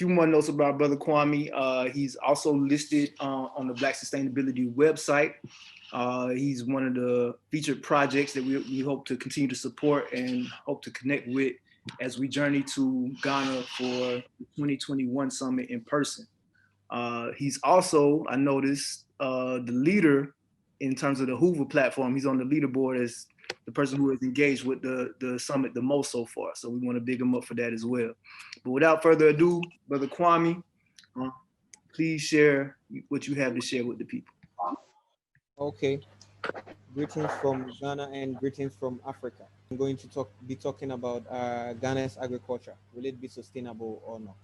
few more notes about Brother Kwame. He's also listed on the Black Sustainability website. He's one of the featured projects that we hope to continue to support and hope to connect with as we journey to Ghana for the 2021 summit in person. He's also, I noticed, the leader in terms of the Hoover platform. He's on the leaderboard as the person who has engaged with the summit the most so far. So we want to big him up for that as well. But without further ado, Brother Kwame, please share what you have to share with the people. Okay. Greetings from Ghana and greetings from Africa. I'm going to be talking about Ghana's agriculture. Will it be sustainable or not?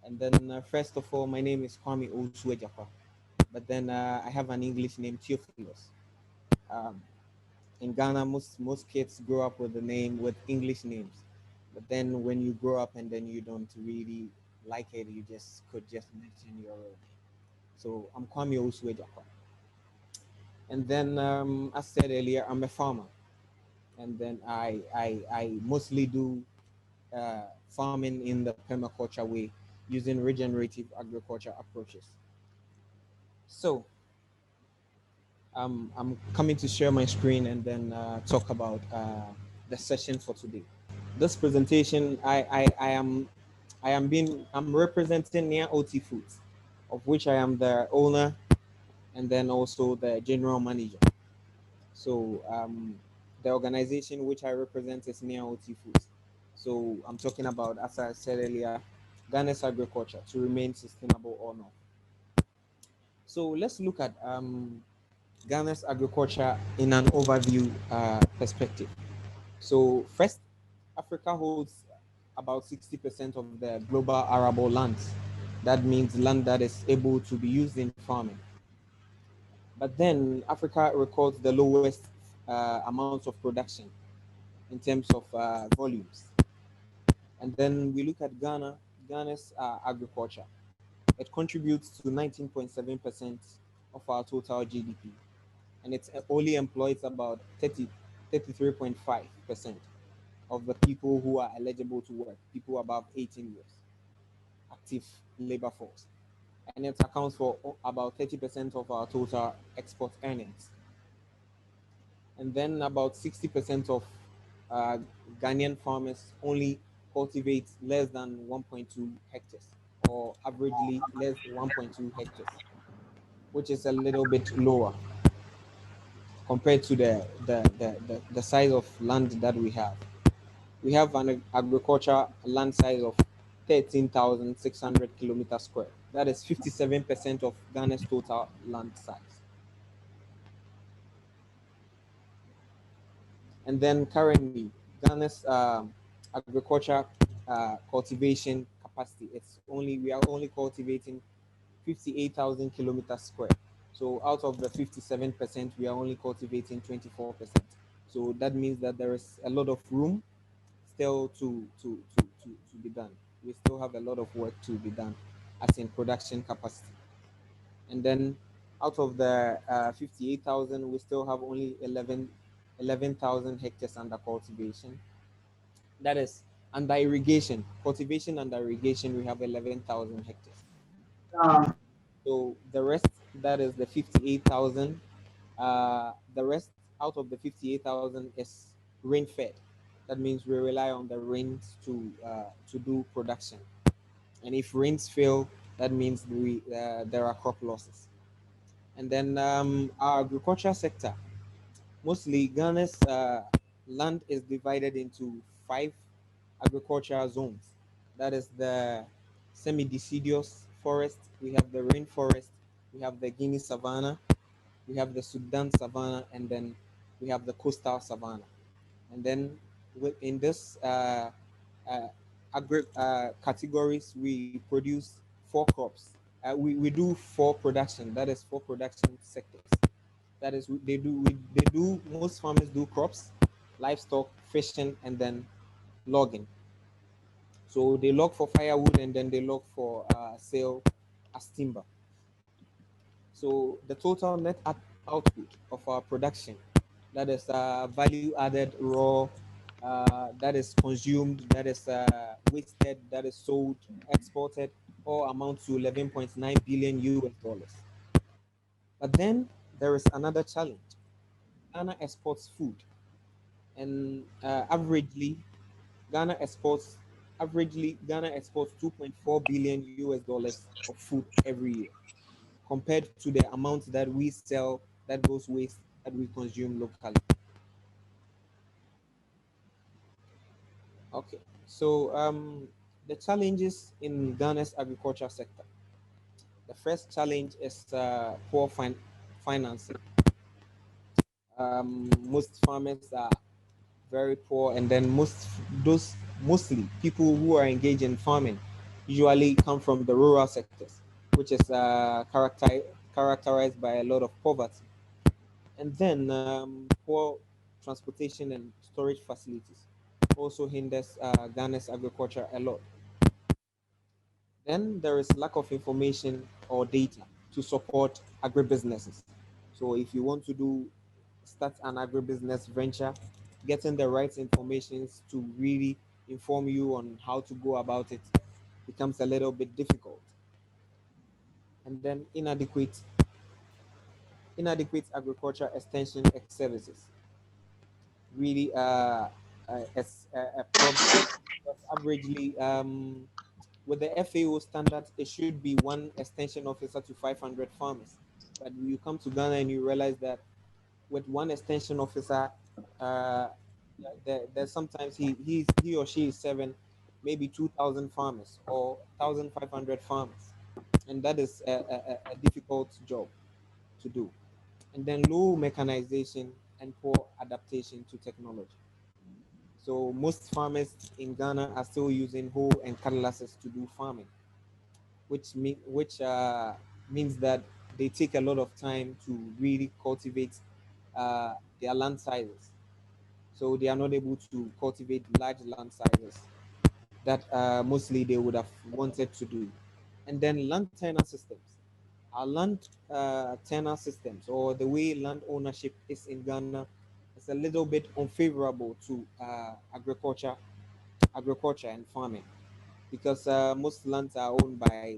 And then first of all, my name is Kwame Osuejapa, but then I have an English name, Theophilus. Um, in Ghana, most kids grow up with with English names, but then when you grow up and then you don't really like it, you could just mention your own. So I'm Kwame Osuejapa. And then, as said earlier, I'm a farmer. And then I mostly do farming in the permaculture way using regenerative agriculture approaches. So I'm coming to share my screen and then talk about the session for today. This presentation, I'm representing Near OT Foods, of which I am the owner and then also the general manager. So the organization which I represent is Near OT Foods. So I'm talking about, as I said earlier, Ghana's agriculture to remain sustainable or not. So let's look at Ghana's agriculture in an overview perspective. So first, Africa holds about 60% of the global arable lands. That means land that is able to be used in farming. But then Africa records the lowest amounts of production in terms of volumes. And then we look at Ghana's agriculture. It contributes to 19.7% of our total GDP. And it only employs about 33.5% of the people who are eligible to work, people above 18 years, active labor force. And it accounts for about 30% of our total export earnings. And then about 60% of Ghanaian farmers only cultivate less than 1.2 hectares, or averagely less than 1.2 hectares, which is a little bit lower compared to the size of land that we have. We have an agriculture land size of 13,600 kilometers square. That is 57% of Ghana's total land size. And then currently, Ghana's agriculture cultivation capacity, we are only cultivating 58,000 kilometers square. So out of the 57%, we are only cultivating 24%. So that means that there is a lot of room still to be done. We still have a lot of work to be done as in production capacity. And then out of the 58,000, we still have only 11,000 hectares under cultivation. That is under irrigation. Cultivation under irrigation, we have 11,000 hectares. So the rest, that is the 58,000. The rest out of the 58,000 is rain fed. That means we rely on the rains to do production. And if rains fail, that means there are crop losses. And then our agriculture sector, mostly Ghana's land is divided into 5 agricultural zones. That is the semi-deciduous forest, we have the rainforest, we have the Guinea savanna, we have the Sudan savanna, and then we have the coastal savanna. And then in this categories, we produce 4 crops. We do 4 production. That is 4 production sectors. That is most farmers do crops, livestock, fishing, and then logging. So they log for firewood and then they log for sale as timber. So the total output of our production, that is value added raw that is consumed, that is wasted, that is sold, exported, all amount to 11.9 billion US dollars. But then there is another challenge. Ghana exports food, and Ghana exports Ghana exports 2.4 billion US dollars of food every year, compared to the amount that we sell that goes waste that we consume locally. Okay, so the challenges in Ghana's agriculture sector. The first challenge is poor financing. Most farmers are very poor, and then mostly people who are engaged in farming usually come from the rural sectors, which is characterized by a lot of poverty, and then poor transportation and storage facilities also hinders Ghana's agriculture a lot. Then there is lack of information or data to support agribusinesses. So if you want to start an agribusiness venture, getting the right information to really inform you on how to go about it becomes a little bit difficult. And then inadequate agriculture extension services really is a problem. Because averagely, with the FAO standards, it should be one extension officer to 500 farmers. But you come to Ghana and you realize that with one extension officer, uh, there's sometimes he or she is serving maybe 2,000 farmers or 1,500 farmers, and that is a difficult job to do. And then low mechanization and poor adaptation to technology. So most farmers in Ghana are still using hoe and cutlasses to do farming, which means that they take a lot of time to really cultivate their land sizes. So they are not able to cultivate large land sizes that mostly they would have wanted to do. And then land tenure systems. Our land tenure systems, or the way land ownership is in Ghana, is a little bit unfavorable to agriculture and farming, because most lands are owned by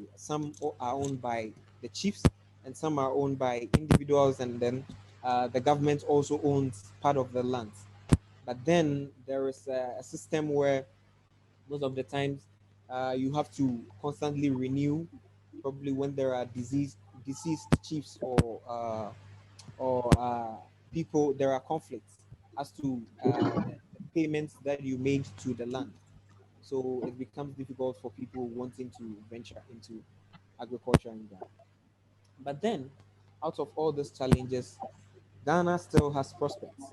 are owned by the chiefs, and some are owned by individuals, and then the government also owns part of the land. But then there is a system where most of the times you have to constantly renew, probably when there are deceased chiefs or people, there are conflicts as to the payments that you made to the land. So it becomes difficult for people wanting to venture into agriculture in Ghana. But then, out of all these challenges, Ghana still has prospects.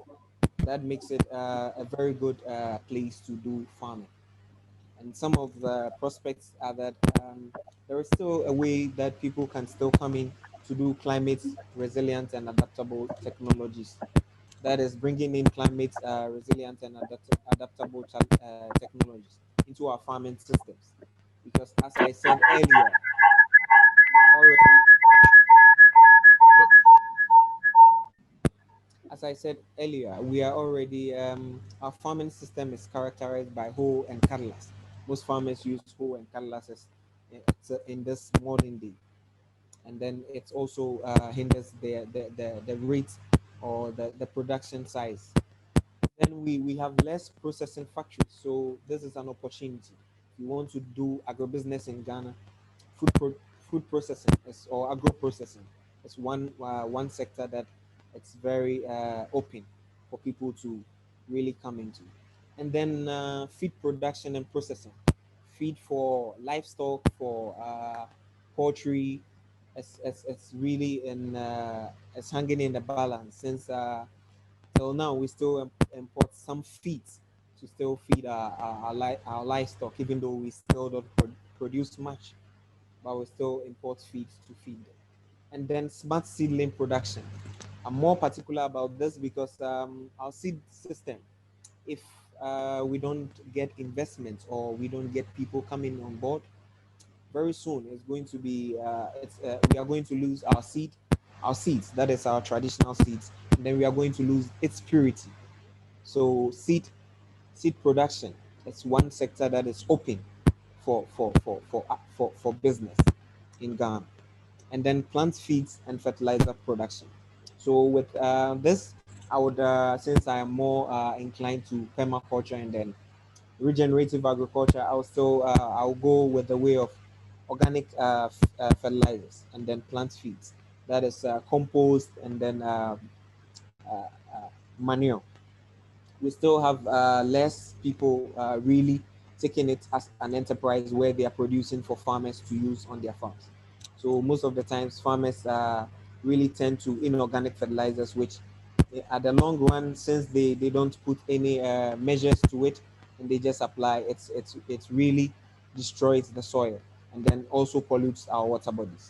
That makes it a very good place to do farming. And some of the prospects are that there is still a way that people can still come in to do climate resilient and adaptable technologies. That is bringing in climate resilient and adaptable technologies into our farming systems. Because already, as I said earlier, we are already our farming system is characterized by hoe and cutlass. Most farmers use hoe and cutlasses in this modern day, and then it also hinders the rate or the production size. Then we have less processing factories, so this is an opportunity. If you want to do agribusiness in Ghana, food pro, food processing or agro processing is one sector that it's very open for people to really come into. And then feed production and processing, feed for livestock, for poultry. It's really it's hanging in the balance, since till now we still import some feeds to still feed our livestock, even though we still don't produce much, but we still import feeds to feed them. And then smart seedling production. I'm more particular about this because our seed system, if we don't get investment or we don't get people coming on board, very soon it's going to be we are going to lose our seeds. That is our traditional seeds, and then we are going to lose its purity. So Seed production is one sector that is open for business in Ghana. And then plant feeds and fertilizer production. So with this, I would, since I am more inclined to permaculture and then regenerative agriculture, I'll go with the way of organic fertilizers and then plant feeds. That is compost and then manure. We still have less people really taking it as an enterprise where they are producing for farmers to use on their farms. So most of the times farmers really tend to inorganic fertilizers, which at the long run, since they don't put any measures to it and they just apply, it's really destroys the soil and then also pollutes our water bodies.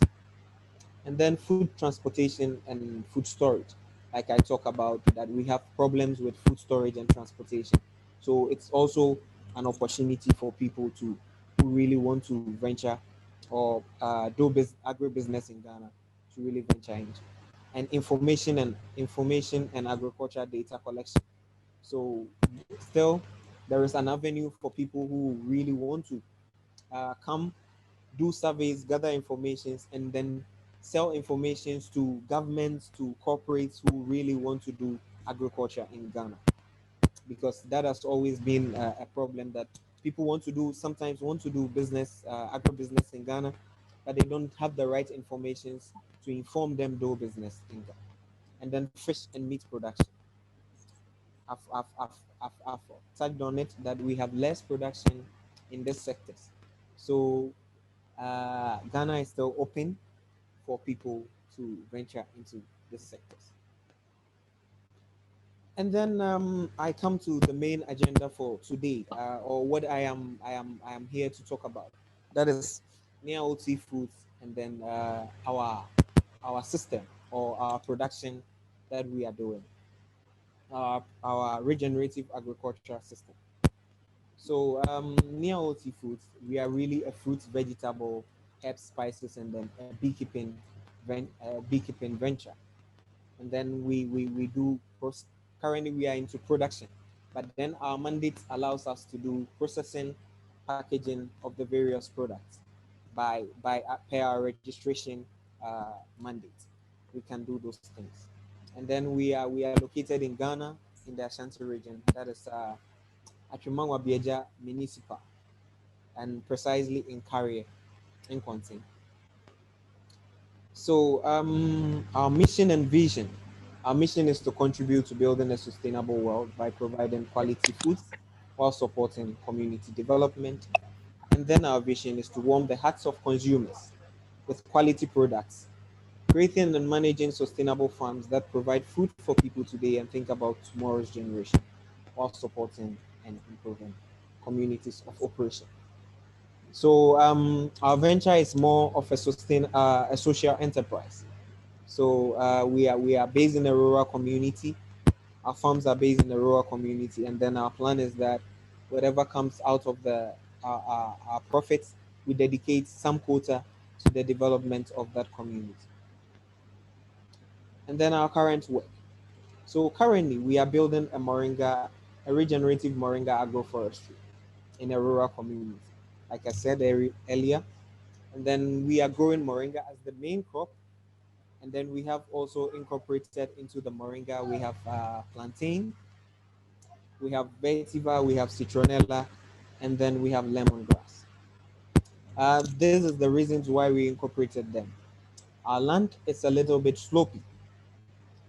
And then food transportation and food storage, like I talk about that we have problems with food storage and transportation. So it's also an opportunity for people to who really want to venture or do agribusiness in Ghana to really venture into. And information and agriculture data collection. So still there is an avenue for people who really want to come do surveys, gather informations, and then sell informations to governments, to corporates who really want to do agriculture in Ghana. Because that has always been a problem that people sometimes want to do business, agribusiness in Ghana, but they don't have the right informations to inform them do business in Ghana. And then fish and meat production. I've touched on it that we have less production in these sectors. So Ghana is still open for people to venture into these sectors. And then I come to the main agenda for today, or what I am here to talk about. That is near OT foods, and then our system or our production that we are doing, our regenerative agriculture system. So near OT foods, we are really a fruit, vegetable, herb, spices, and then a beekeeping venture. And then we do currently we are into production, but then our mandate allows us to do processing, packaging of the various products by per our registration mandate. We can do those things. And then we are located in Ghana, in the Ashanti region. That is Achumangwa Bieja Municipal, and precisely in Carrier, in Quantin. So our mission and vision. Our mission is to contribute to building a sustainable world by providing quality foods while supporting community development. And then our vision is to warm the hearts of consumers with quality products, creating and managing sustainable farms that provide food for people today and think about tomorrow's generation while supporting and improving communities of operation. So our venture is more of a social enterprise. So we are based in a rural community. Our farms are based in a rural community, and then our plan is that whatever comes out of our profits, we dedicate some quota to the development of that community. And then our current work. So currently we are building a regenerative Moringa agroforestry in a rural community. Like I said earlier, and then we are growing Moringa as the main crop. And then we have also incorporated into the Moringa, we have plantain, we have vetiver, we have citronella, and then we have lemongrass. This is the reasons why we incorporated them. Our land is a little bit slopey.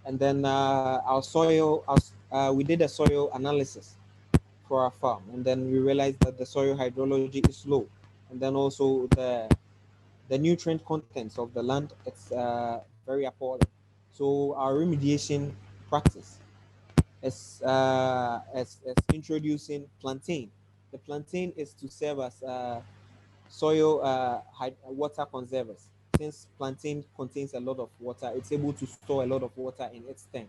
And then we did a soil analysis for our farm. And then we realized that the soil hydrology is low. And then also the nutrient contents of the land, it's very appalling. So our remediation practice is introducing plantain. The plantain is to serve as soil water conservers. Since plantain contains a lot of water, it's able to store a lot of water in its stem.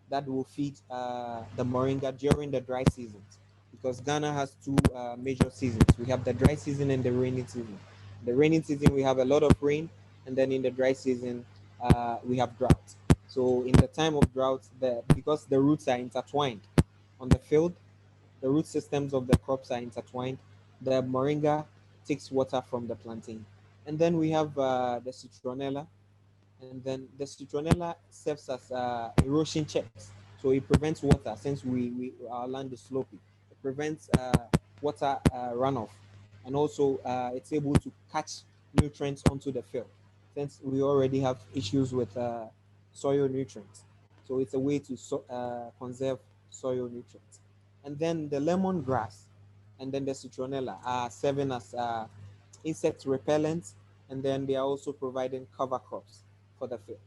That will feed the moringa during the dry seasons, because Ghana has two major seasons. We have the dry season and the rainy season. The rainy season we have a lot of rain, and then in the dry season we have drought. So in the time of drought, because the roots are intertwined on the field, The root systems of the crops are intertwined. The moringa takes water from the plantain. And then we have the citronella. And then the citronella serves as erosion checks. So it prevents water since our land is slopy. It prevents water runoff. And also it's able to catch nutrients onto the field since we already have issues with soil nutrients. So it's a way to conserve soil nutrients. And then the lemongrass and then the citronella are serving as insect repellents, and then they are also providing cover crops for the field.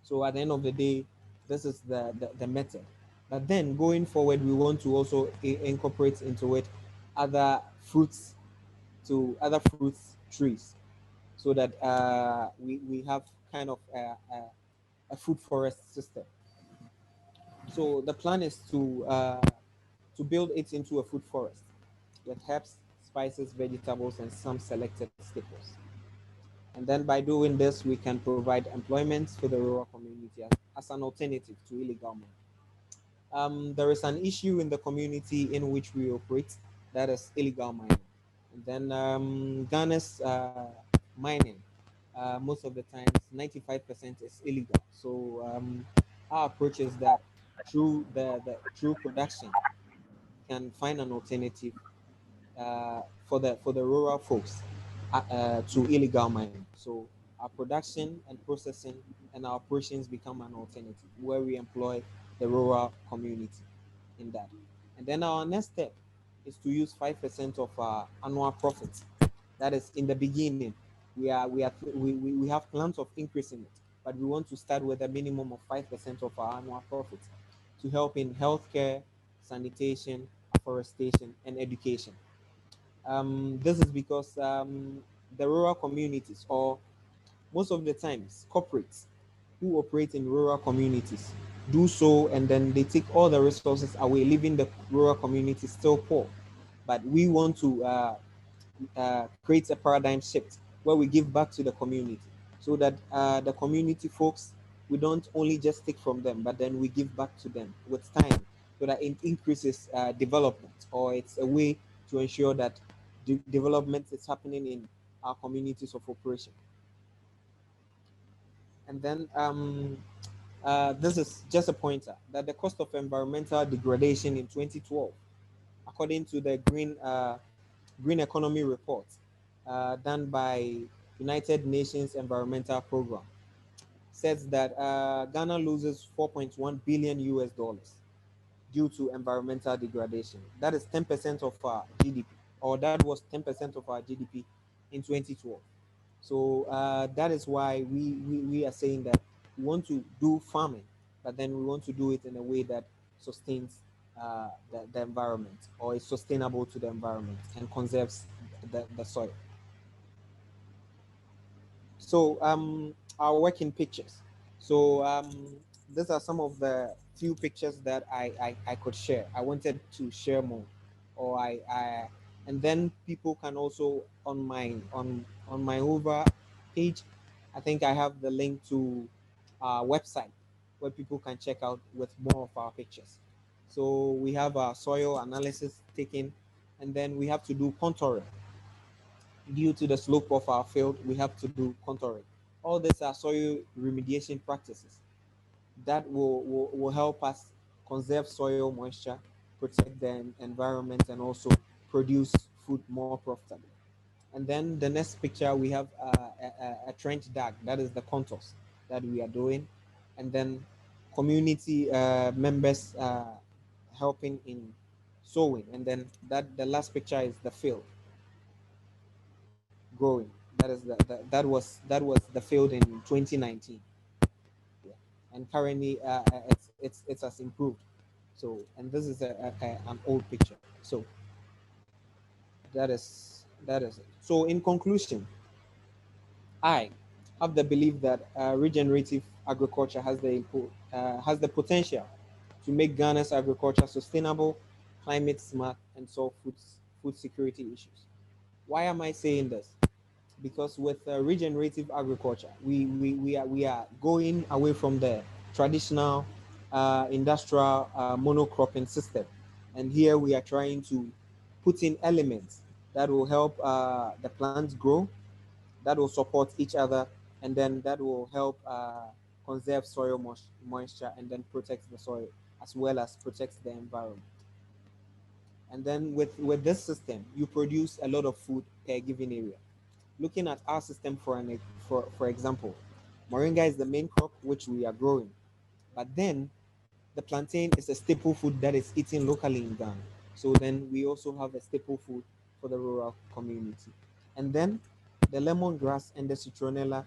So at the end of the day, this is the method. But then going forward, we want to also incorporate into it other fruits other fruits trees, so that we have kind of a food forest system. So the plan is to build it into a food forest with herbs, spices, vegetables, and some selected staples. And then by doing this, we can provide employment to the rural community as an alternative to illegal mining. There is an issue in the community in which we operate, that is illegal mining. And then Ghana's mining, most of the times, 95% is illegal. So our approach is that through production, can find an alternative for the rural folks to illegal mining. So our production and processing and our operations become an alternative where we employ the rural community in that. And then our next step is to use 5% of our annual profits. That is in the beginning. We have plans of increasing it, but we want to start with a minimum of 5% of our annual profits to help in healthcare, sanitation, afforestation, and education. This is because the rural communities, or most of the times corporates who operate in rural communities, do so and then they take all the resources away, leaving the rural community still poor. But we want to create a paradigm shift where we give back to the community, so that the community folks, we don't only just take from them, but then we give back to them with time, so that it increases development, or it's a way to ensure that development is happening in our communities of operation. And then this is just a pointer that the cost of environmental degradation in 2012, according to the Green Economy Report done by United Nations Environmental Program, says that Ghana loses 4.1 billion US dollars due to environmental degradation. That is 10% of our GDP, or that was 10% of our GDP in 2012. So that is why we are saying that we want to do farming, but then we want to do it in a way that sustains the environment, or is sustainable to the environment and conserves the soil. So our working pictures. So these are some of the few pictures that I could share. I wanted to share more, or and then people can also on my over page, I think I have the link to our website where people can check out with more of our pictures. So we have our soil analysis taken, and then we have to do contouring. Due to the slope of our field, we have to do contouring. All these are soil remediation practices that will help us conserve soil moisture, protect the environment, and also produce food more profitably. And then the next picture, we have a trench dug. That is the contours that we are doing. And then community members helping in sowing. And then the last picture is the field growing. That was the field in 2019. Yeah. And currently it has improved. So, and this is an old picture. So that is it. So in conclusion, I have the belief that regenerative agriculture has the potential to make Ghana's agriculture sustainable, climate smart, and solve food security issues. Why am I saying this? Because with regenerative agriculture, we are going away from the traditional industrial monocropping system, And here we are trying to put in elements that will help the plants grow, that will support each other, and then that will help conserve soil moisture and then protect the soil as well as protect the environment. And then with this system, you produce a lot of food per given area. Looking at our system for example, moringa is the main crop which we are growing. But then the plantain is a staple food that is eaten locally in Ghana. So then we also have a staple food for the rural community. And then the lemongrass and the citronella.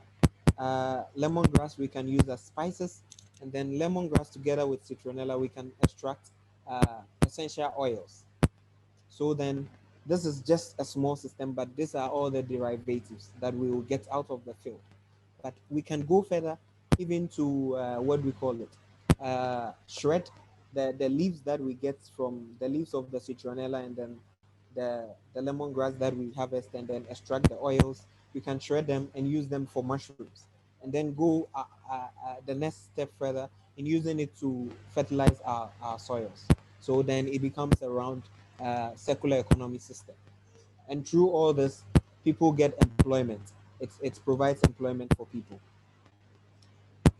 Lemongrass we can use as spices, and then lemongrass together with citronella we can extract essential oils. So then this is just a small system, but these are all the derivatives that we will get out of the field. But we can go further even to what we call it, shred the leaves that we get from the leaves of the citronella, and then the lemongrass that we harvest and then extract the oils. We can shred them and use them for mushrooms, and then go the next step further in using it to fertilize our soils. So then it becomes a round circular economy system. And through all this, people get employment. It provides employment for people.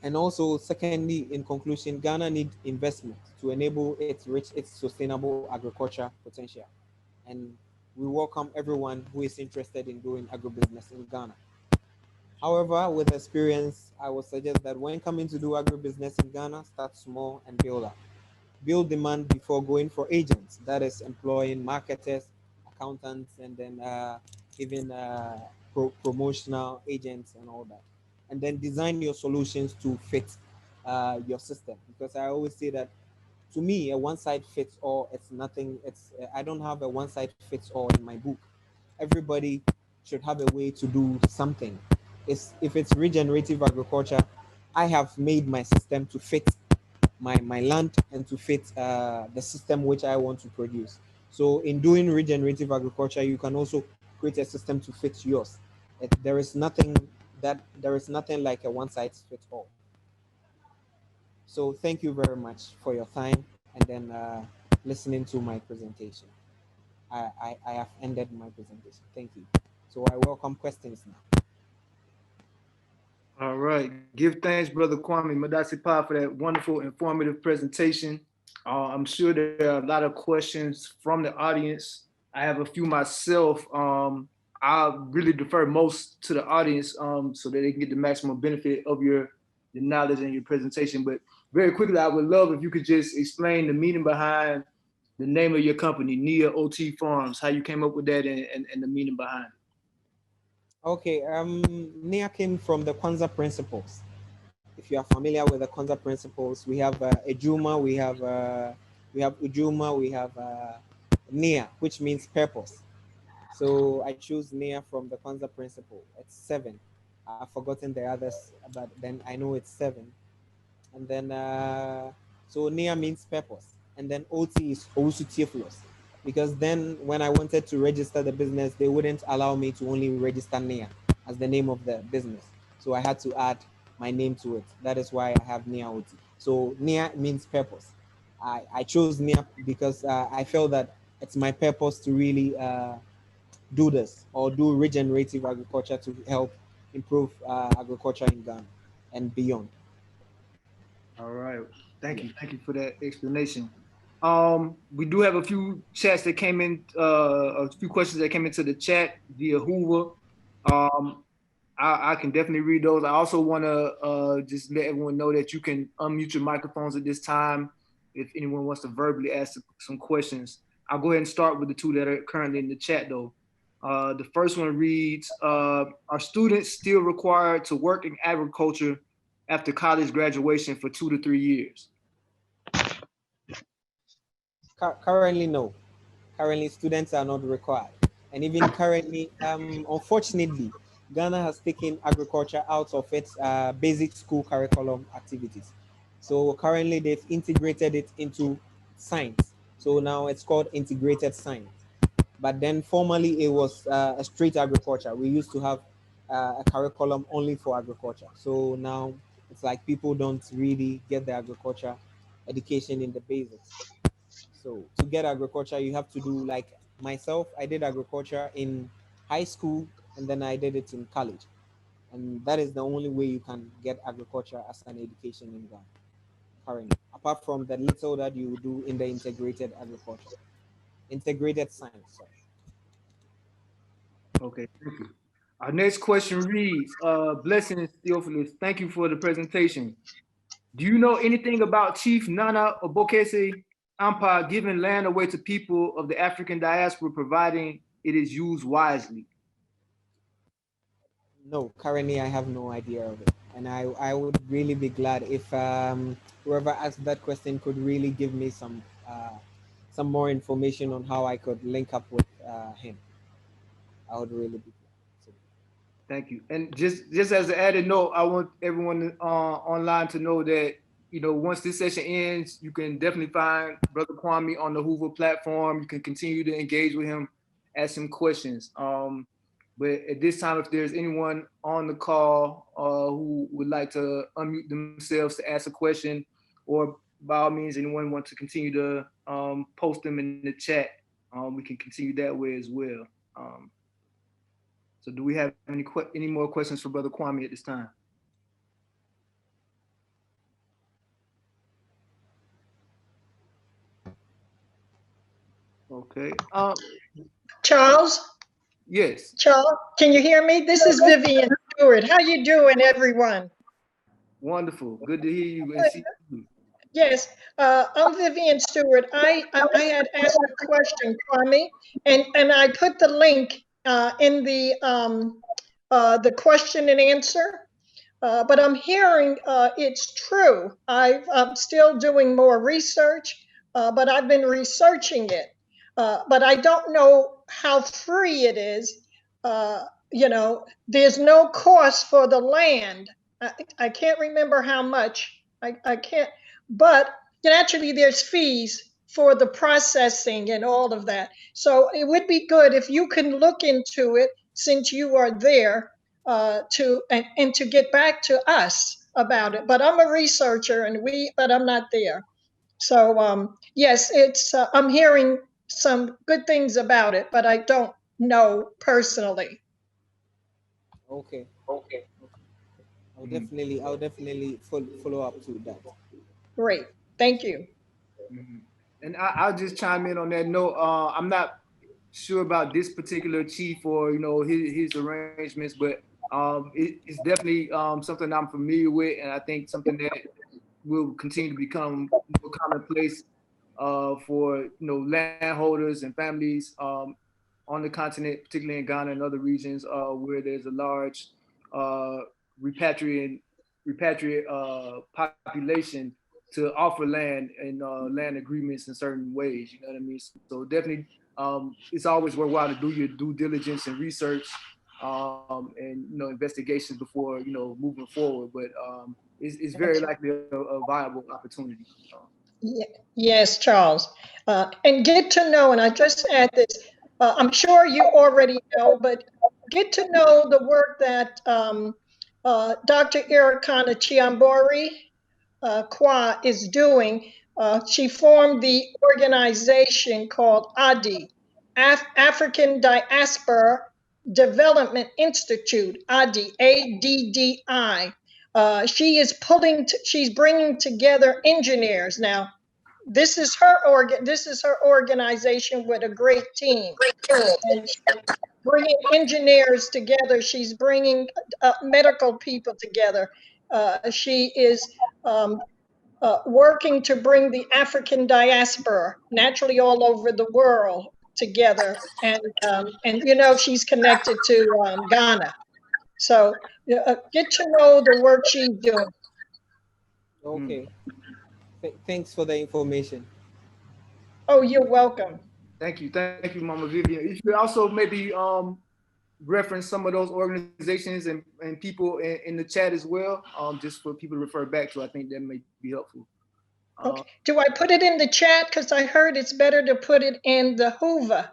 And also, secondly, in conclusion, Ghana needs investment to enable its sustainable agriculture potential. And we welcome everyone who is interested in doing agribusiness in Ghana. However, with experience, I would suggest that when coming to do agribusiness in Ghana, start small and build up. Build demand before going for agents, that is employing marketers, accountants, and then even promotional agents and all that. And then design your solutions to fit your system, because I always say that to me a one size fits all, it's nothing. It's I don't have a one size fits all in my book. Everybody should have a way to do something. If it's regenerative agriculture, I have made my system to fit my land and to fit the system which I want to produce. So in doing regenerative agriculture, you can also create a system to fit yours. There is nothing like a one size fits all. So thank you very much for your time and then listening to my presentation. I have ended my presentation. Thank you. So I welcome questions now. All right. Give thanks, Brother Kwame Madasi Pa, for that wonderful, informative presentation. I'm sure there are a lot of questions from the audience. I have a few myself. I really defer most to the audience so that they can get the maximum benefit of your knowledge and your presentation. But very quickly, I would love if you could just explain the meaning behind the name of your company, Nia OT Farms, how you came up with that and the meaning behind it. Okay, NIA came from the Kwanzaa principles. If you are familiar with the Kwanzaa principles, we have Ejuma, we have Ujuma, we have Nia, which means purpose. So I choose Nia from the Kwanzaa principle. It's 7. I've forgotten the others, but then I know it's 7. And then so Nia means purpose, and then OT is Owusu Theophilus, because then when I wanted to register the business, they wouldn't allow me to only register Nia as the name of the business, so I had to add my name to it. That is why I have Nia OT. So Nia means purpose. I chose Nia because I felt that it's my purpose to really do this or do regenerative agriculture to help improve agriculture in Ghana and beyond. All right. Thank Yeah. you. Thank you for that explanation. We do have a few chats that came in, a few questions that came into the chat via Hoover. I can definitely read those. I also want to just let everyone know that you can unmute your microphones at this time if anyone wants to verbally ask some questions. I'll go ahead and start with the two that are currently in the chat, though. The first one reads, are students still required to work in agriculture after college graduation for 2 to 3 years? Currently, no. Currently, students are not required. And even currently, unfortunately, Ghana has taken agriculture out of its basic school curriculum activities. So currently, they've integrated it into science. So now it's called integrated science. But then formerly, it was a straight agriculture. We used to have a curriculum only for agriculture. So now it's like people don't really get the agriculture education in the basics. So to get agriculture, you have to do like myself. I did agriculture in high school, and then I did it in college, and that is the only way you can get agriculture as an education in Ghana currently. Apart from the little that you do in the integrated agriculture, integrated science. Sorry. Okay, thank you. Our next question reads, Blessings Theophilus, thank you for the presentation. Do you know anything about Chief Nana Obokese Ampa giving land away to people of the African diaspora, providing it is used wisely? No, currently I have no idea of it, and I would really be glad if whoever asked that question could really give me some more information on how I could link up with him. I would really be glad. So, Thank you. And just as an added note, I want everyone online to know that, you know, once this session ends, you can definitely find Brother Kwame on the Hoover platform. You can continue to engage with him, ask him questions. But at this time, if there's anyone on the call who would like to unmute themselves to ask a question, or by all means, anyone want to continue to post them in the chat, we can continue that way as well. So do we have any more questions for Brother Kwame at this time? Okay. Charles, Yes. Charles, can you hear me? This is Vivian Stewart. How you doing, everyone? Wonderful. Good to hear you and see you. Yes, I'm Vivian Stewart. I had asked a question, Kwame, and I put the link in the question and answer. But I'm hearing it's true. I'm still doing more research, but I've been researching it. But I don't know how free it is. There's no cost for the land. I can't remember how much. I can't, but naturally there's fees for the processing and all of that. So it would be good if you can look into it since you are there and to get back to us about it. But I'm a researcher, but I'm not there. So yes, it's I'm hearing some good things about it, but I don't know personally. okay, Okay, I'll definitely follow up to that. great. Thank you. Mhm. And I'll just chime in on that note. I'm not sure about this particular chief or his arrangements, but it's definitely something I'm familiar with, and I think something that will continue to become more commonplace for landholders and families on the continent, particularly in Ghana and other regions where there's a large uh, repatriate population to offer land and land agreements in certain ways. You know what I mean? So definitely, it's always worthwhile to do your due diligence and research and investigations before moving forward. But it's very likely a viable opportunity. Yes, Charles. And get to know, and I just add this, I'm sure you already know, but get to know the work that Dr. Irikana Chiambori Kwa is doing. She formed the organization called ADI, African Diaspora Development Institute, ADI, ADDI. She's bringing together engineers. Now, this is her organization with a great team. And bringing engineers together. She's bringing medical people together. She is working to bring the African diaspora, naturally all over the world, together. And she's connected to Ghana. So get to know the work she's doing. Okay, thanks for the information. Oh, you're welcome. Thank you, Mama Vivian. You could also maybe reference some of those organizations and people in the chat as well, just for people to refer back to. I think that may be helpful. Okay. Do I put it in the chat? Because I heard it's better to put it in the Hoover,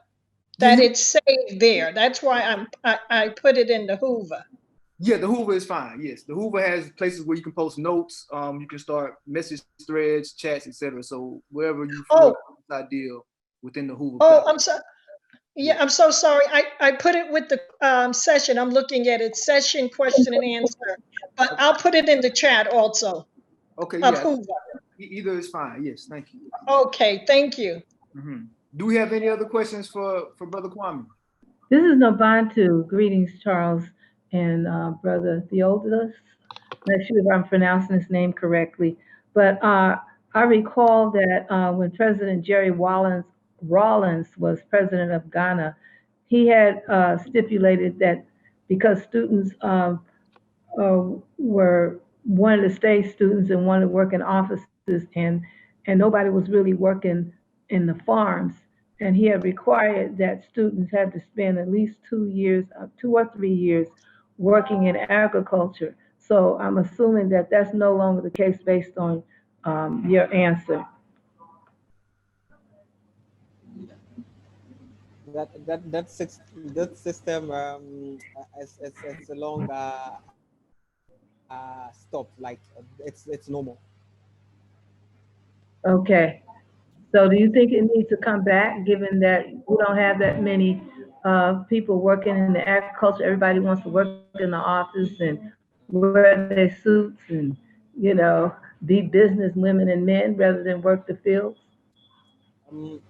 Yeah, that it's saved there. That's why I put it in the Hoover. Yeah, the Hoover is fine. Yes, the Hoover has places where you can post notes. You can start message threads, chats, etc. So wherever you feel. Oh, multi-deal within the Hoover Oh, platform. I'm so Yeah. yeah, I'm so sorry. I put it with the session. I'm looking at it, session question and answer. But I'll put it in the chat also Okay, of yeah. Hoover. Either is fine. Yes, thank you. Okay, thank you. Do we have any other questions for Brother Kwame? This is Nobantu. Greetings, Charles and Brother Theodulus. Not sure if I'm pronouncing his name correctly, but I recall that when President Jerry Rawlings was president of Ghana, he had stipulated that because students were wanted to stay students and wanted to work in offices, and nobody was really working in the farms, and he had required that students had to spend at least 2 years, 2 or 3 years working in agriculture. So I'm assuming that that's no longer the case based on your answer. That system it's a long stop. Like it's normal. Okay. So do you think it needs to come back, given that we don't have that many people working in the agriculture? Everybody wants to work in the office and wear their suits and, be business women and men rather than work the fields? Um,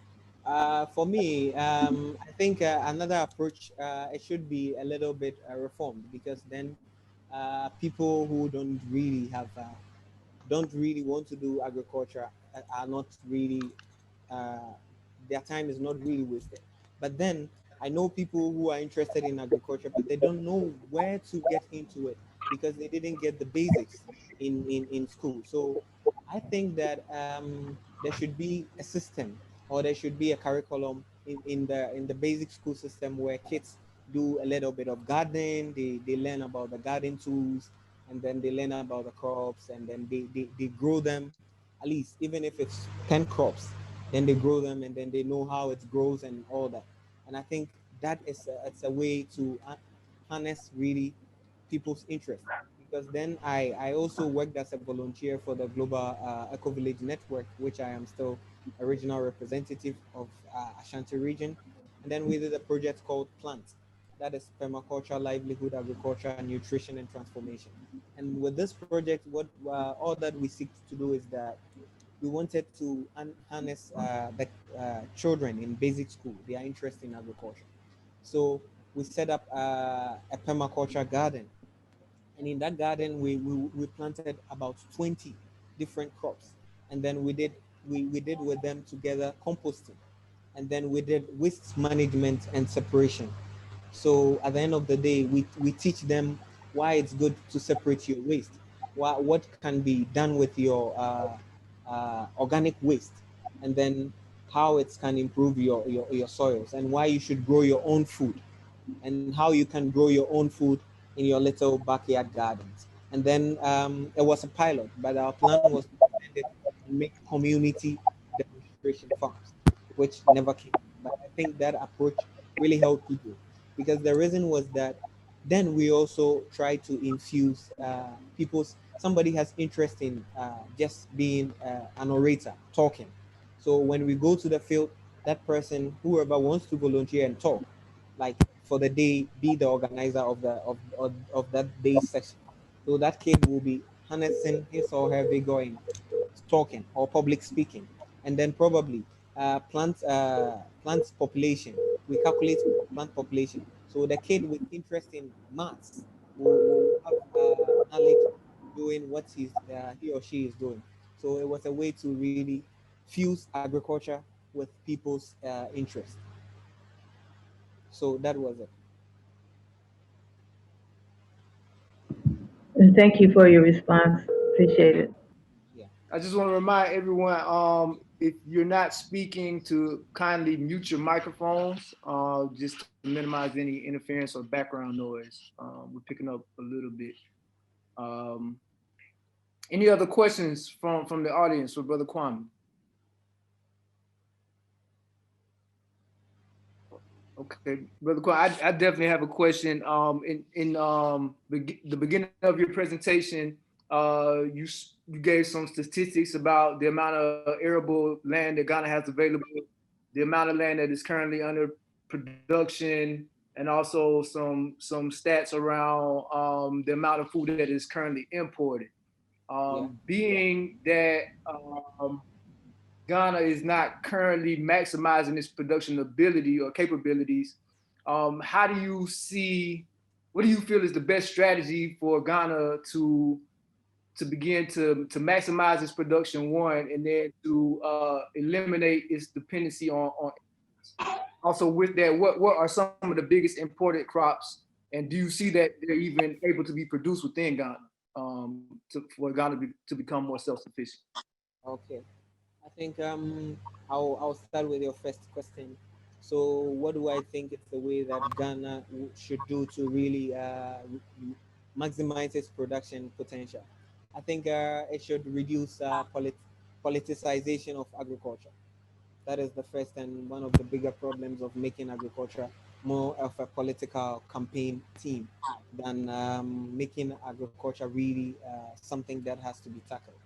for me, I think another approach it should be a little bit reformed because then people who don't really want to do agriculture are not really uh, their time is not really wasted. But then I know people who are interested in agriculture, but they don't know where to get into it because they didn't get the basics in school. So I think that there should be a system or there should be a curriculum in the basic school system where kids do a little bit of gardening, they learn about the garden tools, and then they learn about the crops, and then they grow them, at least even if it's 10 crops, then they grow them and then they know how it grows and all that. And I think that it's a way to harness really people's interest, because then I also worked as a volunteer for the Global Eco Village Network, which I am still original representative of Ashanti region. And then we did a project called Plant, that is permaculture, livelihood, agriculture, nutrition, and transformation. And with this project, what all that we seek to do is that we wanted to harness the children in basic school, their interest in agriculture. So we set up a permaculture garden, and in that garden we planted about 20 different crops, and then we did with them together composting, and then we did waste management and separation. So at the end of the day, we teach them why it's good to separate your waste, what can be done with your organic waste, and then how it can improve your soils, and why you should grow your own food, and how you can grow your own food in your little backyard gardens. And then it was a pilot, but our plan was to extend it and make community demonstration farms, which never came. But I think that approach really helped people, because the reason was that then we also try to infuse people's, somebody has interest in just being an orator, talking. So when we go to the field, that person, whoever wants to volunteer and talk, like for the day, be the organizer of of that day's session. So that kid will be harnessing his or her vigor in talking or public speaking, and then probably plant population. We calculate plant population. So the kid with interest in maths will have knowledge doing what he or she is doing. So it was a way to really fuse agriculture with people's interest. So that was it. And thank you for your response. Appreciate it. Yeah. I just want to remind everyone, if you're not speaking, to kindly mute your microphones, just to minimize any interference or background noise. We're picking up a little bit. Um, any other questions from the audience for Brother Kwame? Okay, Brother Kwame, I definitely have a question. In the beginning of your presentation, You gave some statistics about the amount of arable land that Ghana has available, the amount of land that is currently under production, and also some stats around the amount of food that is currently imported. Yeah. Being that Ghana is not currently maximizing its production ability or capabilities, how do you see? What do you feel is the best strategy for Ghana to begin to maximize its production, one, and then to eliminate its dependency on. Also, with that, what are some of the biggest imported crops, and do you see that they're even able to be produced within Ghana for Ghana to become more self-sufficient? Okay. I think I'll start with your first question. So what do I think is the way that Ghana should do to really maximize its production potential? I think it should reduce politicization of agriculture. That is the first and one of the bigger problems of making agriculture more of a political campaign team than making agriculture really something that has to be tackled.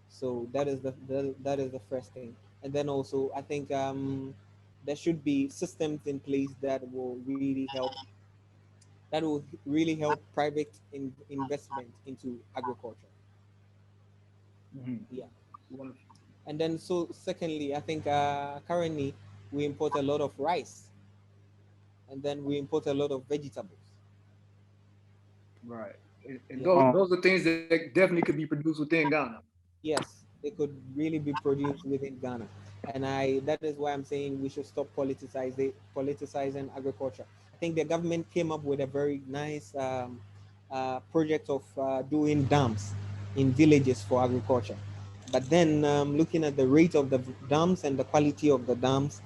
So that is the first thing. And then also, I think there should be systems in place that will really help private investment into agriculture. Mm-hmm. Yeah. Wonderful. And then so secondly, I think currently we import a lot of rice, and then we import a lot of vegetables. Right. And Yeah. those are things that definitely could be produced within Ghana. Yes, they could really be produced within Ghana. And that is why I'm saying we should stop politicizing agriculture. I think the government came up with a very nice project of doing dams in villages for agriculture. But then looking at the rate of the dams and the quality of the dams,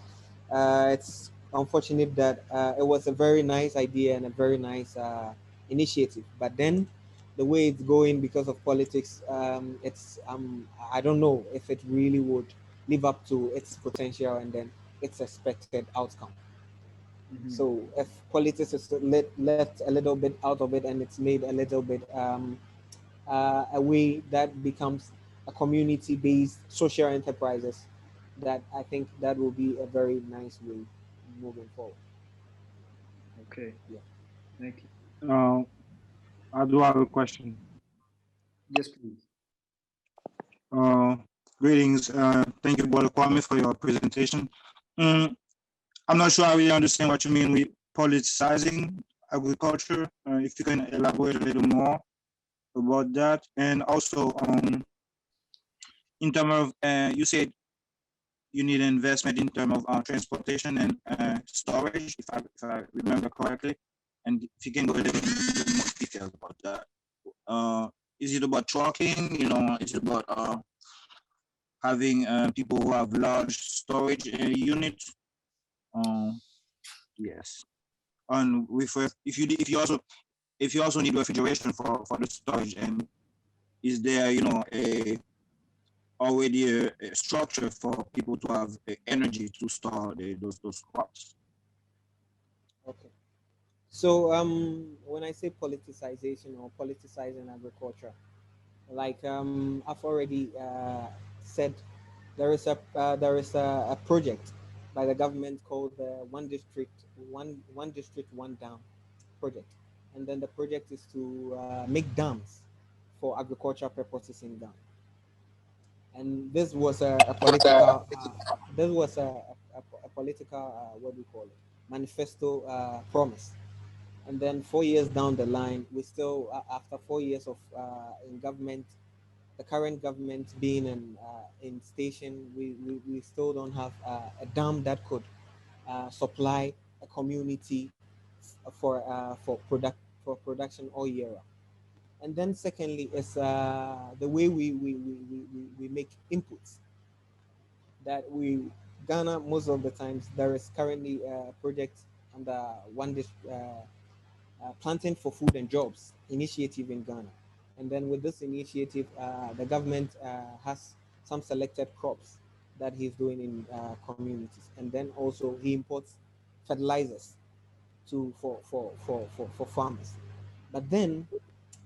it's unfortunate that it was a very nice idea and a very nice initiative. But then the way it's going because of politics, it's I don't know if it really would live up to its potential and then its expected outcome. Mm-hmm. So if politics is left a little bit out of it and it's made a little bit a way that becomes a community-based social enterprises, that I think that will be a very nice way moving forward. Okay. Yeah. Thank you. Uh, I do have a question. Yes, please. Uh, Greetings. Thank you, Brother Kwame, for your presentation. Mm, I'm not sure I really understand what you mean with politicizing agriculture. If you can elaborate a little more about that. And also, in terms of, you said you need investment in terms of transportation and storage, if I remember correctly. And if you can go a little bit more details about that. Is it about trucking? Is it about having people who have large storage units? Yes. And if you also need refrigeration for the storage, and is there already a structure for people to have energy to store those crops? Okay. So when I say politicization or politicizing agriculture, like I've already said, there is a project by the government called the one district one dam project, and then the project is to make dams for agricultural purposes in Ghana. And this was a political a political what do you call it, manifesto promise. And then 4 years down the line, we still after 4 years of in government, the current government being in station, we still don't have a dam that could supply a community for production all year round. And then secondly is the way we make inputs that we Ghana, most of the times there is currently a project under one planting for food and jobs initiative in Ghana. And then with this initiative, the government has some selected crops that he's doing in communities. And then also he imports fertilizers for farmers. But then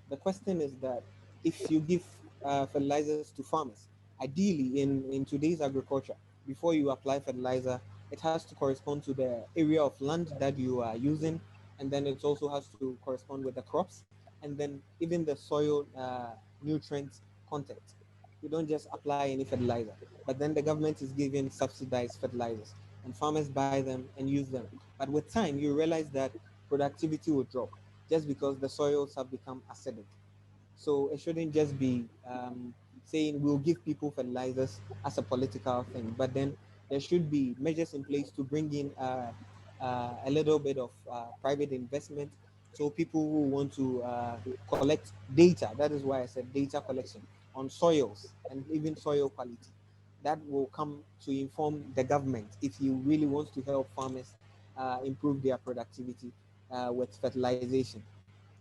the question is that if you give fertilizers to farmers, ideally in today's agriculture, before you apply fertilizer, it has to correspond to the area of land that you are using, and then it also has to correspond with the crops, and then even the soil nutrient content. You don't just apply any fertilizer, but then the government is giving subsidized fertilizers, and farmers buy them and use them. But with time, you realize that productivity will drop just because the soils have become acidic. So it shouldn't just be saying we'll give people fertilizers as a political thing, but then there should be measures in place to bring in a little bit of private investment. So people who want to collect data, that is why I said data collection on soils and even soil quality, that will come to inform the government if he really wants to help farmers improve their productivity with fertilization.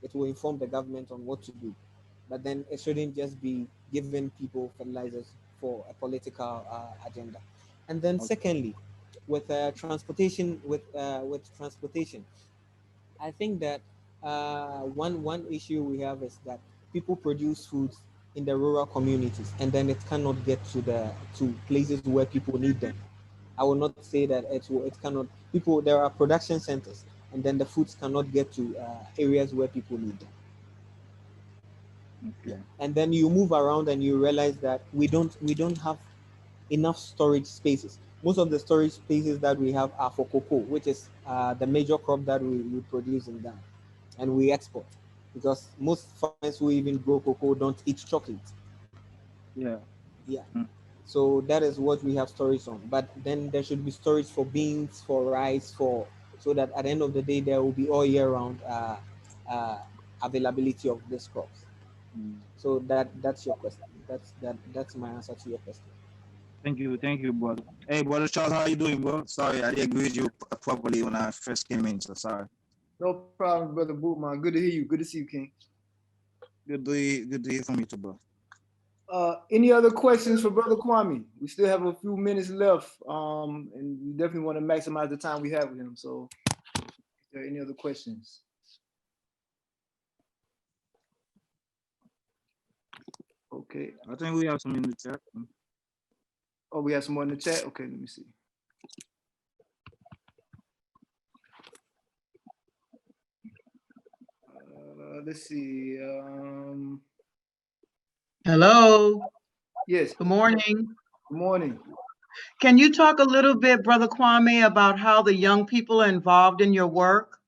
It will inform the government on what to do, but then it shouldn't just be giving people fertilizers for a political agenda. And then secondly, with transportation, I think that one issue we have is that people produce foods in the rural communities, and then it cannot get to places where people need them. I will not say that it cannot. People, there are production centers, and then the foods cannot get to areas where people need them. Okay. And then you move around and you realize that we don't have enough storage spaces. Most of the storage spaces that we have are for cocoa, which is the major crop that we produce in Ghana, and we export, because most farmers who even grow cocoa don't eat chocolate. Yeah. Yeah. Mm. So that is what we have storage on. But then there should be storage for beans, for rice, for so that at the end of the day there will be all year round uh, availability of these crops. Mm. So that's your question. That's my answer to your question. Thank you, brother. Hey, brother Charles, how you doing, bro? Sorry, I didn't agree with you properly when I first came in, so sorry. No problem, brother Bootman. Good to hear you. Good to see you, King. Good to hear from you too, bro. Any other questions for Brother Kwame? We still have a few minutes left, and we definitely want to maximize the time we have with him. So, is there any other questions? Okay. I think we have some in the chat. Oh, we have some more in the chat. Okay, let me see. Let's see. Hello, Yes. good morning. Good morning. Can you talk a little bit, Brother Kwame, about how the young people are involved in your work?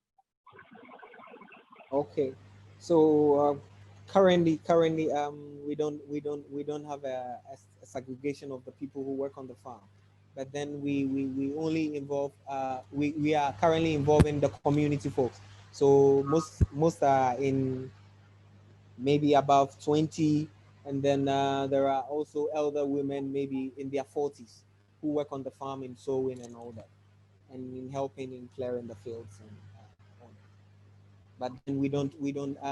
Okay. So currently we don't have a segregation of the people who work on the farm, but then we only involve we are currently involving the community folks. So most are in maybe above 20, and then there are also elder women maybe in their 40s who work on the farm in sowing and all that, and in helping in clearing the fields and all that. But then we don't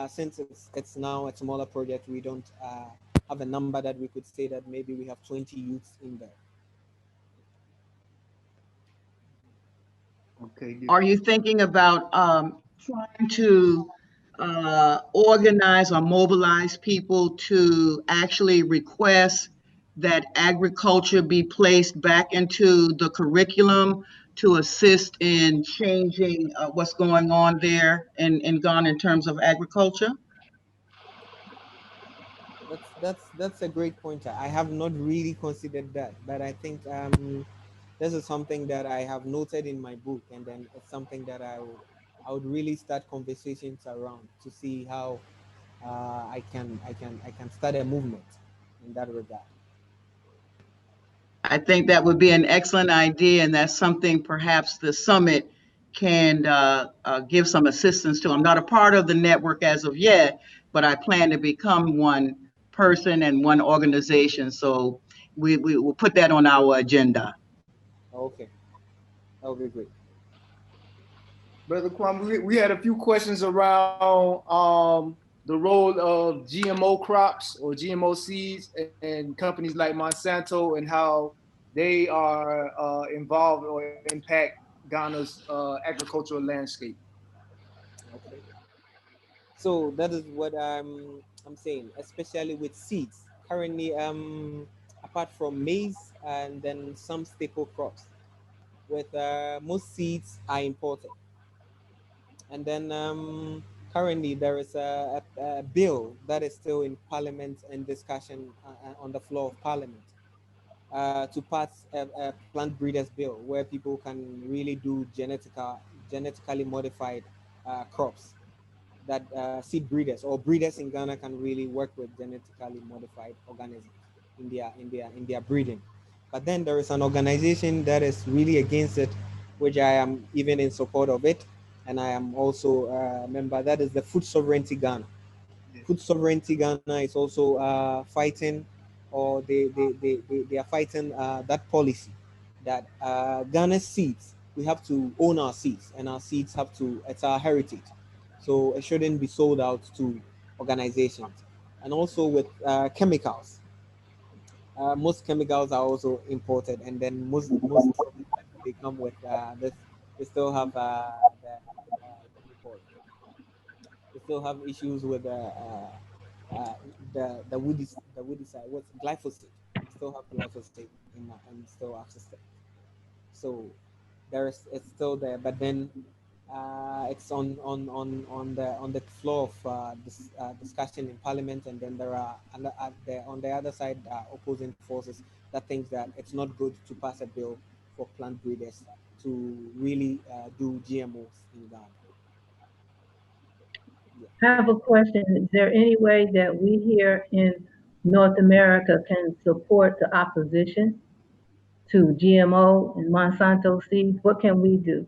since it's now a smaller project, we don't have a number that we could say that maybe we have 20 youths in there. Okay. Are you thinking about trying to organize or mobilize people to actually request that agriculture be placed back into the curriculum to assist in changing what's going on there in Ghana in terms of agriculture? That's a great pointer. I have not really considered that, but I think this is something that I have noted in my book, and then it's something that I would really start conversations around to see how I can start a movement in that regard. I think that would be an excellent idea, and that's something perhaps the summit can give some assistance to. I'm not a part of the network as of yet, but I plan to become one person and one organization. So we will put that on our agenda. Okay, that would be great. Brother Kwame, we had a few questions around the role of GMO crops or GMO seeds and companies like Monsanto and how they are involved or impact Ghana's agricultural landscape. Okay. So that is what I'm saying, especially with seeds. Currently, apart from maize and then some staple crops, with most seeds are imported. And then currently there is a bill that is still in Parliament and discussion on the floor of Parliament to pass a plant breeders bill where people can really do genetically modified crops that seed breeders or breeders in Ghana can really work with genetically modified organisms in their breeding. But then there is an organization that is really against it, which I am even in support of it, and I am also a member. That is the Food Sovereignty Ghana. Yeah. Food Sovereignty Ghana is also fighting, or they are fighting that policy that Ghana's seeds, we have to own our seeds, and our seeds have to, it's our heritage. So it shouldn't be sold out to organizations. And also with chemicals, most chemicals are also imported, and then most of the time they come with this. They still have what do you call it? They still have issues with the woody side. What's glyphosate? We still have glyphosate and still access it. So there's it's still there, but then it's on the floor of this discussion in Parliament, and then there are on the other side opposing forces that thinks that it's not good to pass a bill for plant breeders to really do GMOs in Ghana. Yeah. I have a question. Is there any way that we here in North America can support the opposition to GMO and Monsanto seeds? What can we do?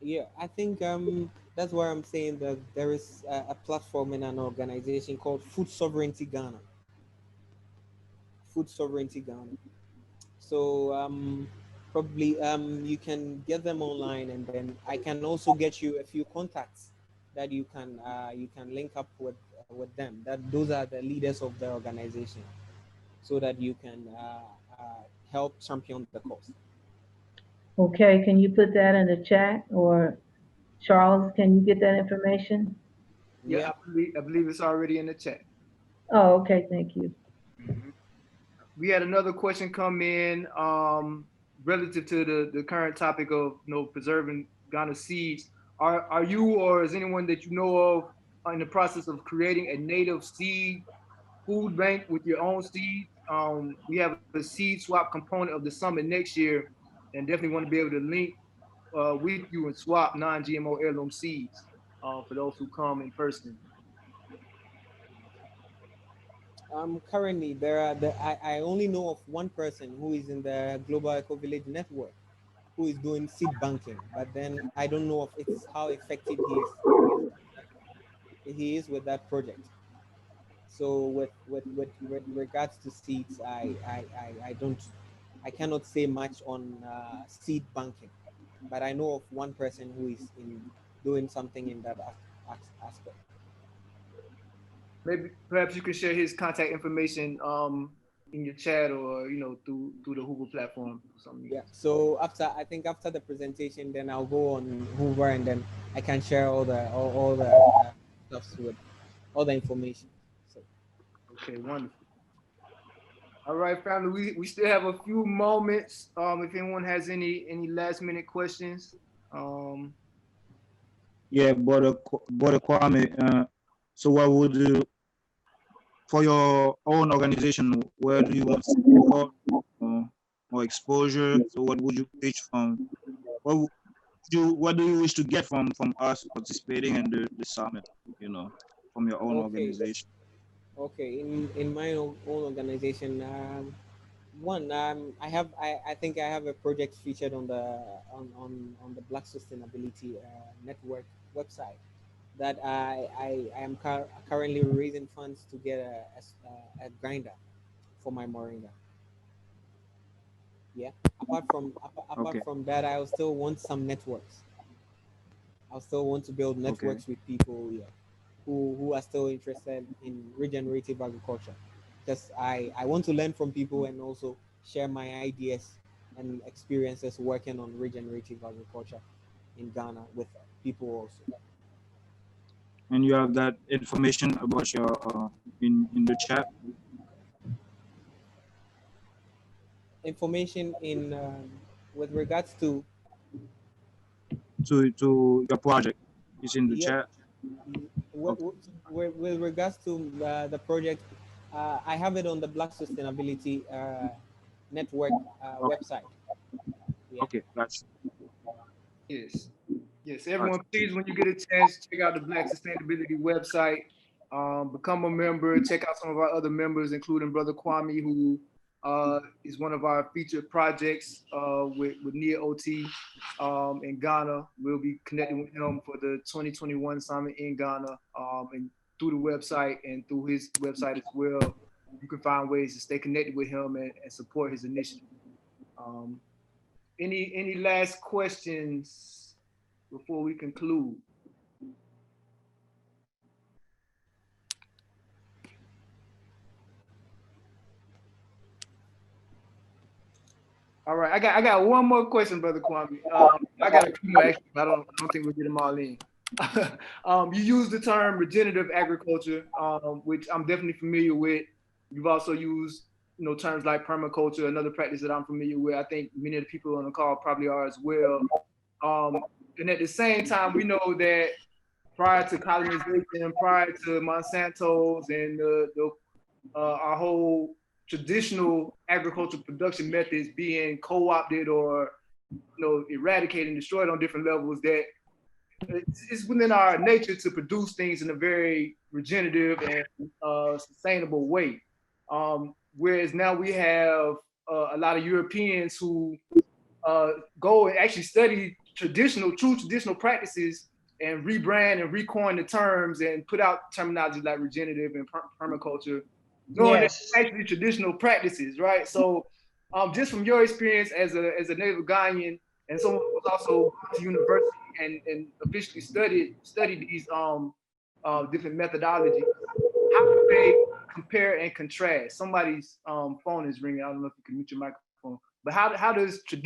Yeah, I think that's where I'm saying that there is a platform in an organization called Food Sovereignty Ghana. Food Sovereignty Ghana. So probably you can get them online, and then I can also get you a few contacts that you can link up with them. That those are the leaders of the organization, so that you can help champion the cause. Okay, can you put that in the chat? Or Charles, can you get that information? Yeah, Yeah. I believe it's already in the chat. Oh, okay, thank you. Mhm. We had another question come in relative to the current topic of preserving Ghana seeds. Are you or is anyone that you know of in the process of creating a native seed food bank with your own seeds? We have a seed swap component of the summit next year, and definitely want to be able to link with you and swap non-GMO heirloom seeds for those who come in person. Currently, I only know of one person who is in the Global Eco Village Network who is doing seed banking, but then I don't know of it's how effective he is with that project. So with regards to seeds, I cannot say much on seed banking, but I know of one person who is in doing something in that aspect. Maybe perhaps you can share his contact information in your chat or through the Hoover platform for some Yeah. reason. So I think after the presentation, then I'll go on Hoover, and then I can share all the stuffs with all the information. So Okay, wonderful. All right, family. We still have a few moments. If anyone has any last minute questions. Um, Yeah, brother Kwame. So what would you, for your own organization, where do you want support or exposure? So what would you wish from? What do you wish to get from us participating in the summit? From your own okay, organization. okay. In my own organization, one I think I have a project featured on on the Black Sustainability Network website that I am currently raising funds to get a grinder for my Moringa. Yeah. Apart Okay. from that, I still want some networks. I still want to build Okay. networks with people, yeah, who are still interested in regenerative agriculture. Because I want to learn from people and also share my ideas and experiences working on regenerative agriculture in Ghana with people also. and you have that information about your in the chat. Information in with regards to your project is in the yeah, chat. with, with regards to the project, I have it on the Black Sustainability Network Okay, website. Yeah. okay, that's Yes. Yes, everyone, please, when you get a chance, check out the Black Sustainability website. Become a member. Check out some of our other members, including Brother Kwame, who is one of our featured projects with Nia OT in Ghana. We'll be connecting with him for the 2021 summit in Ghana, and through the website and through his website as well. You can find ways to stay connected with him and support his initiative. Um, any last questions before we conclude? All right, I got one more question, Brother Kwame. I got a few more actually, but I don't think we'll get them all in. You use the term regenerative agriculture, which I'm definitely familiar with. You've also used, terms like permaculture, another practice that I'm familiar with. I think many of the people on the call probably are as well. And at the same time, we know that prior to colonization, prior to Monsanto's and our whole traditional agricultural production methods being co-opted or eradicated and destroyed on different levels, that it's within our nature to produce things in a very regenerative and sustainable way. Whereas now we have a lot of Europeans who go and actually study true traditional practices and rebrand and recoin the terms and put out terminology like regenerative and permaculture, knowing that it's actually traditional practices, right? So just from your experience as a native Ghanaian and someone who's also gone to university and officially studied these different methodologies, how do they compare and contrast? Somebody's phone is ringing. I don't know if you can mute your microphone. But how does true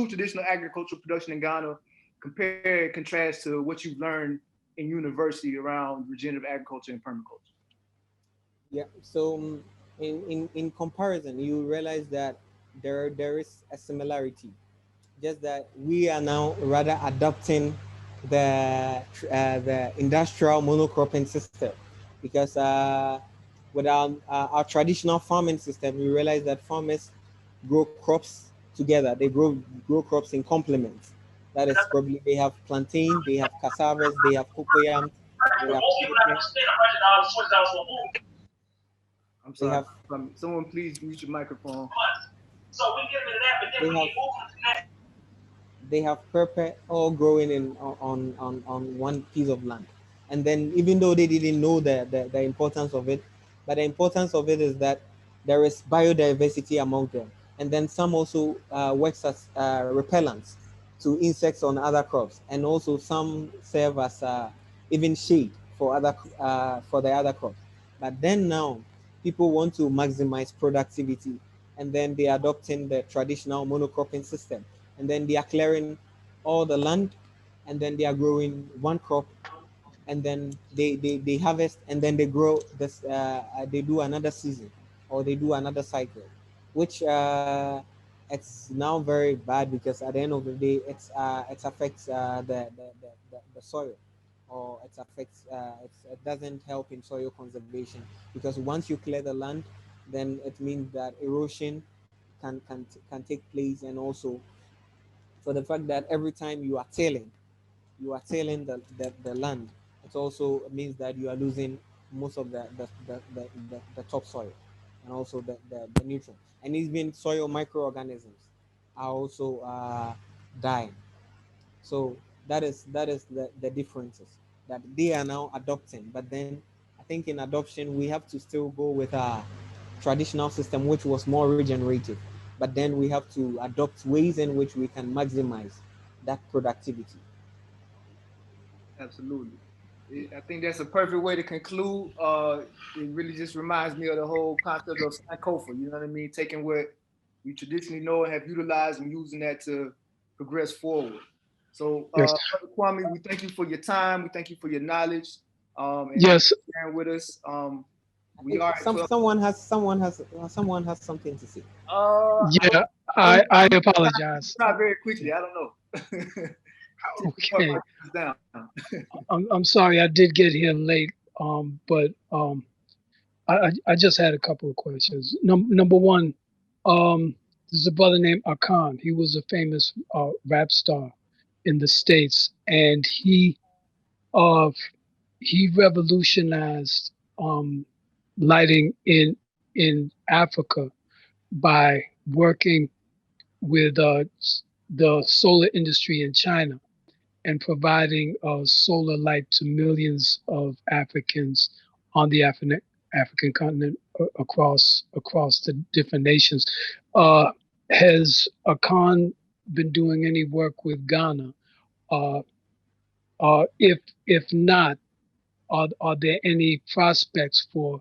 traditional agricultural production in Ghana compare and contrast to what you've learned in university around regenerative agriculture and permaculture? Yeah. So in comparison, you realize that there is a similarity, just that we are now rather adopting the industrial monocropping system, because with our traditional farming system, we realize that farmers grow crops together. They grow crops in complements. That is, probably they have plantain, they have cassavas, they have cocoyam, they have I'm they sorry. have Someone please mute your microphone. they have pepper all growing in on one piece of land. And then, even though they didn't know the importance of it, but the importance of it is that there is biodiversity among them. And then some also works as repellents to insects on other crops, and also some serve as even shade for the other crops. But then now people want to maximize productivity, and then they are adopting the traditional monocropping system, and then they are clearing all the land, and then they are growing one crop, and then they harvest, and then they grow this they do another season, or they do another cycle, which it's now very bad, because at the end of the day it affects the soil, or it affects it doesn't help in soil conservation, because once you clear the land, then it means that erosion can take place. And also, for the fact that every time you are tilling the land, it also means that you are losing most of the topsoil, and also the nutrients, and even soil microorganisms are also dying. So that is the differences that they are now adopting. But then I think in adoption we have to still go with our traditional system, which was more regenerative, but then we have to adopt ways in which we can maximize that productivity. Absolutely. I think that's a perfect way to conclude. It really just reminds me of the whole concept of Sankofa. You know what I mean? Taking what we traditionally know and have utilized and using that to progress forward. So, Yes. Brother Kwame, we thank you for your time. We thank you for your knowledge. and Yes. sharing with us. I We think are at 12. someone has something to say. Yeah, I I apologize. not very quickly. I don't know. Okay. Down. I'm sorry I did get here late. But I just had a couple of questions. Number one, there's a brother named Akan. He was a famous rap star in the States, and uh he revolutionized lighting in Africa by working with the solar industry in China and providing solar light to millions of Africans on the African continent across the different nations. Has Akan been doing any work with Ghana? Uh, if not, are there any prospects for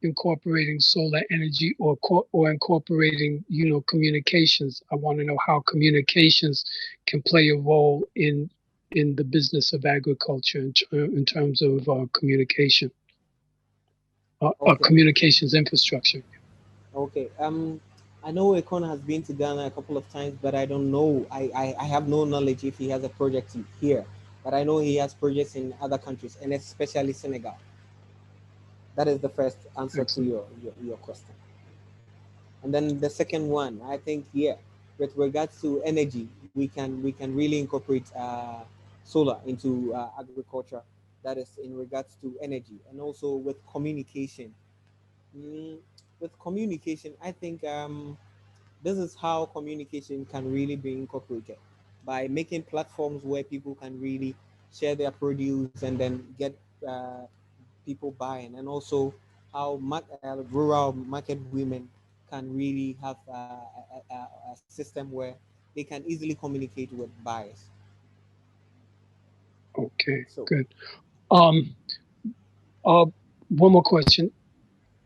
incorporating solar energy or incorporating communications? I want to know how communications can play a role in the business of agriculture in terms of communication, Okay. communications infrastructure. Okay. I know Ekon has been to Ghana a couple of times, but I don't know. I have no knowledge if he has a project here. But I know he has projects in other countries, and especially Senegal. That is the first answer to Excellent. your question. And then the second one, I think, yeah, with regards to energy, we can really incorporate solar into agriculture. That is in regards to energy, and also with communication. Mm, with communication, I think this is how communication can really be incorporated by making platforms where people can really share their produce and then get uh, people buying, and also how rural market women can really have a system where they can easily communicate with buyers. Okay, So good. Um, uh, One more question.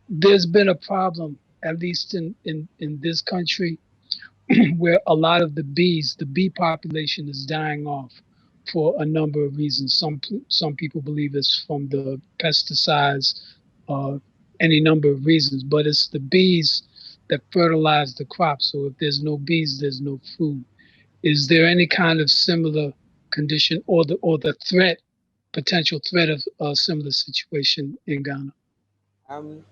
There's been a problem, at least in this country, where a lot of the bee population is dying off for a number of reasons. Some people believe it's from the pesticides, uh, any number of reasons, but it's the bees that fertilize the crop. So if there's no bees, there's no food. Is there any kind of similar condition or the potential threat of a similar situation in Ghana? um,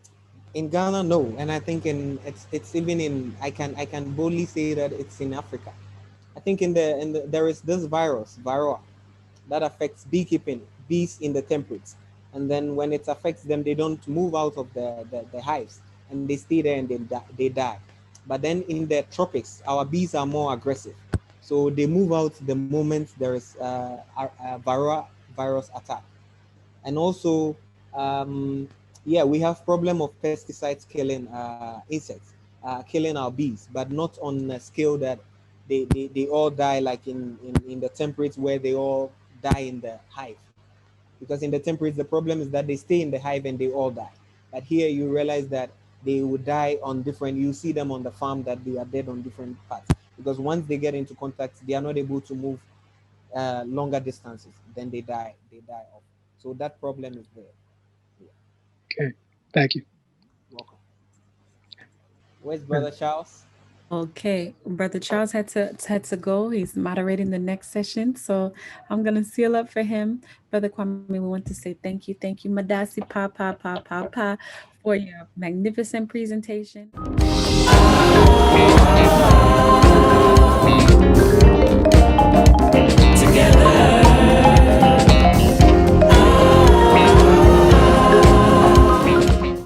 in Ghana, no, and I think it's even in I can boldly say that it's in Africa. I think in the there is this varroa, that affects beekeeping, bees in the temperates. And then when it affects them, they don't move out of the hives, and they stay there and they die. But then in the tropics, our bees are more aggressive. So they move out the moment there is a varroa virus attack. And also, yeah, we have problem of pesticides killing insects, killing our bees, but not on a scale that they all die like in the temperates where they all die in the hive. Because in the temperates, the problem is that they stay in the hive and they all die. But here you realize that they will die on different, you see them on the farm that they are dead on different parts. Because once they get into contact, they are not able to move longer distances, then they die off. So that problem is there. Yeah. Okay, thank you. Welcome. Where's Brother Charles? Okay, Brother Charles had to go. He's moderating the next session, so I'm gonna seal up for him. Brother Kwame, we want to say thank you, Madasi Pa Pa Pa Pa Pa, for your magnificent presentation.